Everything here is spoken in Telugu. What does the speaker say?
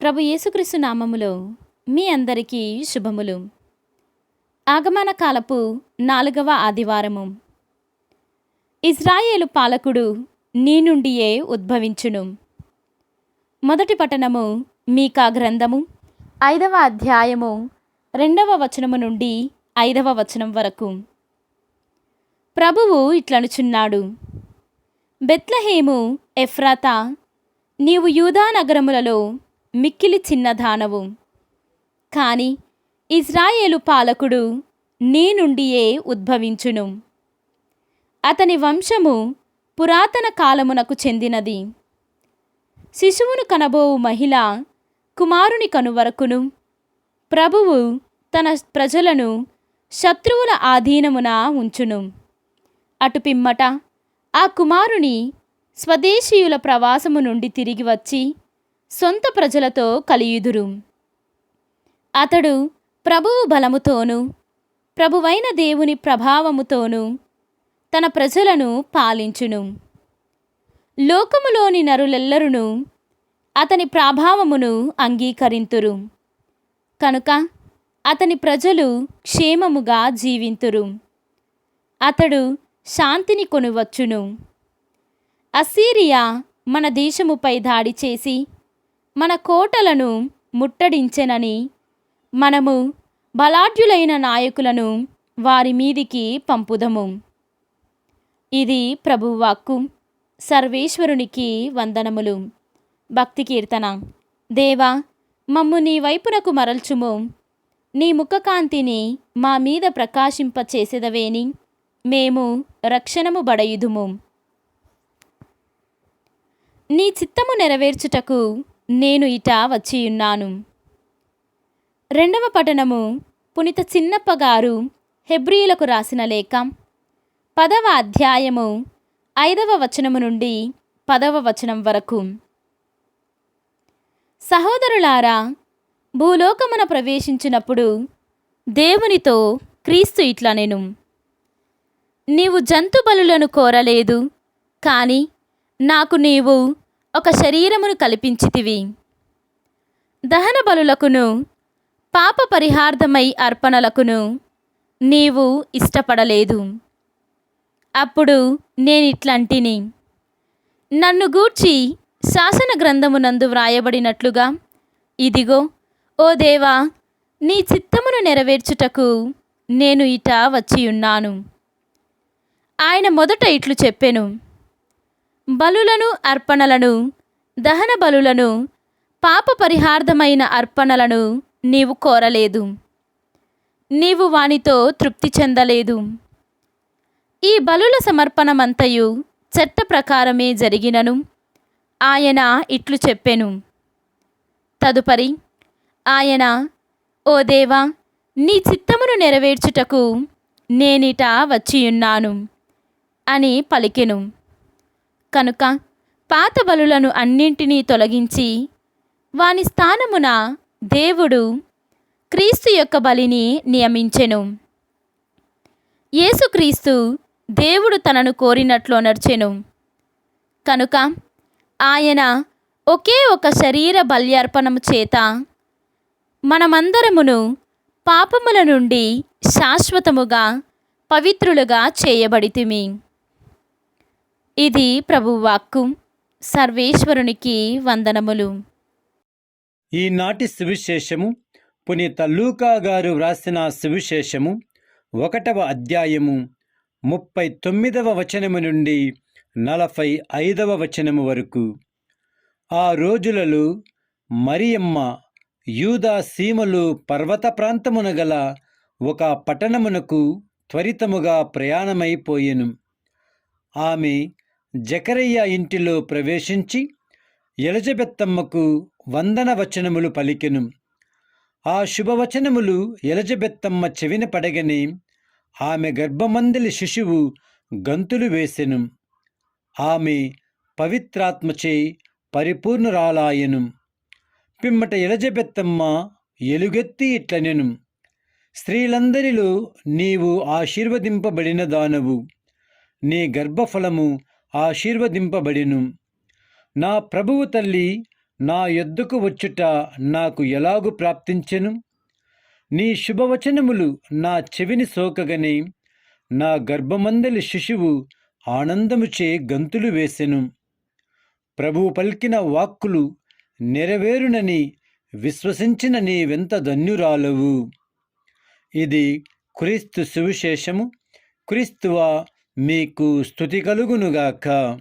ప్రభు యేసుక్రీస్తు నామములో మీ అందరికీ శుభములు. ఆగమన కాలపు 4వ ఆదివారము. ఇజ్రాయేలు పాలకుడు నీ నుండియే ఉద్భవించును. మొదటి పఠనము మీకా గ్రంథము 5వ అధ్యాయము 2వ వచనము నుండి 5వ వచనం వరకు. ప్రభువు ఇట్లనుచున్నాడు: బెత్లెహేము ఎఫ్రాతా, నీవు యూదా నగరములలో మిక్కిలి చిన్నదానవు. కాని ఇజ్రాయేలు పాలకుడు నీ నుండియే ఉద్భవించును. అతని వంశము పురాతన కాలమునకు చెందినది. శిశువును కనబోవు మహిళ కుమారుని కనువరకును ప్రభువు తన ప్రజలను శత్రువుల ఆధీనమున ఉంచును. అటు పిమ్మట ఆ కుమారుని స్వదేశీయుల ప్రవాసము నుండి తిరిగి వచ్చి సొంత ప్రజలతో కలియుదురు. అతడు ప్రభువు బలముతోనూ ప్రభువైన దేవుని ప్రభావముతోనూ తన ప్రజలను పాలించును. లోకములోని నరులెల్లరును అతని ప్రభావమును అంగీకరింతురు. కనుక అతని ప్రజలు క్షేమముగా జీవింతురు. అతడు శాంతిని కొనువచ్చును. అస్సీరియా మన దేశముపై దాడి చేసి మన కోటలను ముట్టడించెనని మనము బలాఢ్యులైన నాయకులను వారి మీదికి పంపుదము. ఇది ప్రభువాక్కు. సర్వేశ్వరునికి వందనములు. భక్తి కీర్తన. దేవా, మమ్ము నీ వైపునకు మరల్చుము. నీ ముఖకాంతిని మా మీద ప్రకాశింపచేసెదవేని మేము రక్షణము బడయుదుము. నీ చిత్తము నెరవేర్చుటకు నేను ఇట వచ్చియున్నాను. 2వ పఠనము పునీత చిన్నప్ప గారు హెబ్రీయులకు రాసిన లేఖ 10వ అధ్యాయము 5వ వచనము నుండి 10వ వచనం వరకు. సహోదరులారా, భూలోకమున ప్రవేశించినప్పుడు దేవునితో క్రీస్తు ఇట్లనెను: నీవు జంతు బలులను కోరలేదు, కానీ నాకు నీవు ఒక శరీరమును కల్పించితివి. దహన బలులకును పాప పరిహార్థమై అర్పణలకును నీవు ఇష్టపడలేదు. అప్పుడు నేనిట్లంటిని: నన్ను గూర్చి శాసన గ్రంథమునందు వ్రాయబడినట్లుగా, ఇదిగో, ఓ దేవా, నీ చిత్తమును నెరవేర్చుటకు నేను ఇట వచ్చియున్నాను. ఆయన మొదట ఇట్లు చెప్పెను: బలులను, అర్పణలను, దహన బలులను, పాప పరిహార్థమైన అర్పణలను నీవు కోరలేదు. నీవు వానితో తృప్తి చెందలేదు. ఈ బలుల సమర్పణమంతయు చట్ట ప్రకారమే జరిగినను ఆయన ఇట్లు చెప్పెను. తదుపరి ఆయన: ఓ దేవా, నీ చిత్తమును నెరవేర్చుటకు నేనిట వచ్చియున్నాను అని పలికెను. కనుక పాత బలులను అన్నింటినీ తొలగించి వాని స్థానమున దేవుడు క్రీస్తు యొక్క బలిని నియమించెను. యేసుక్రీస్తు దేవుడు తనను కోరినట్లు నడిచెను. కనుక ఆయన ఒకే ఒక శరీర బల్యార్పణము చేత మనమందరమును పాపముల నుండి శాశ్వతముగా పవిత్రులుగా చేయబడితిమి. ఇది ప్రభువాక్కు. సర్వేశ్వరునికి వందనములు. ఈనాటి సువిశేషము పునీత లూకా గారు వ్రాసిన సువిశేషము 1వ అధ్యాయము 39వ వచనము నుండి 45వ వచనము వరకు. ఆ రోజులలో మరియమ్మ యూదా సీమలు పర్వత ప్రాంతమున గల ఒక పట్టణమునకు త్వరితముగా ప్రయాణమైపోయెను. ఆమె జకరయ్య ఇంటిలో ప్రవేశించి ఎలిజబెత్తమ్మకు వందన వచనములు పలికెను. ఆ శుభవచనములు ఎలిజబెత్తమ్మ చెవిన పడగనే ఆమె గర్భమందలి శిశువు గంతులు వేసెను. ఆమె పవిత్రాత్మచే పరిపూర్ణురాలాయెను. పిమ్మట ఎలిజబెత్తమ్మ ఎలుగెత్తి ఇట్లనెను: స్త్రీలందరిలో నీవు ఆశీర్వదింపబడిన దానవు, నీ గర్భఫలము ఆశీర్వదింపబడిను. నా ప్రభువు తల్లి నా యొద్దకు వచ్చుట నాకు ఎలాగు ప్రాప్తించెను? నీ శుభవచనములు నా చెవిని సోకగని నా గర్భమందలి శిశువు ఆనందముచే గంతులు వేసెను. ప్రభువు పలికిన వాక్కులు నెరవేరునని విశ్వసించిన నీవెంత ధన్యురాలవు. ఇది క్రీస్తు సువిశేషము. క్రీస్తువా మీకు స్తుతి కలుగునుగాక.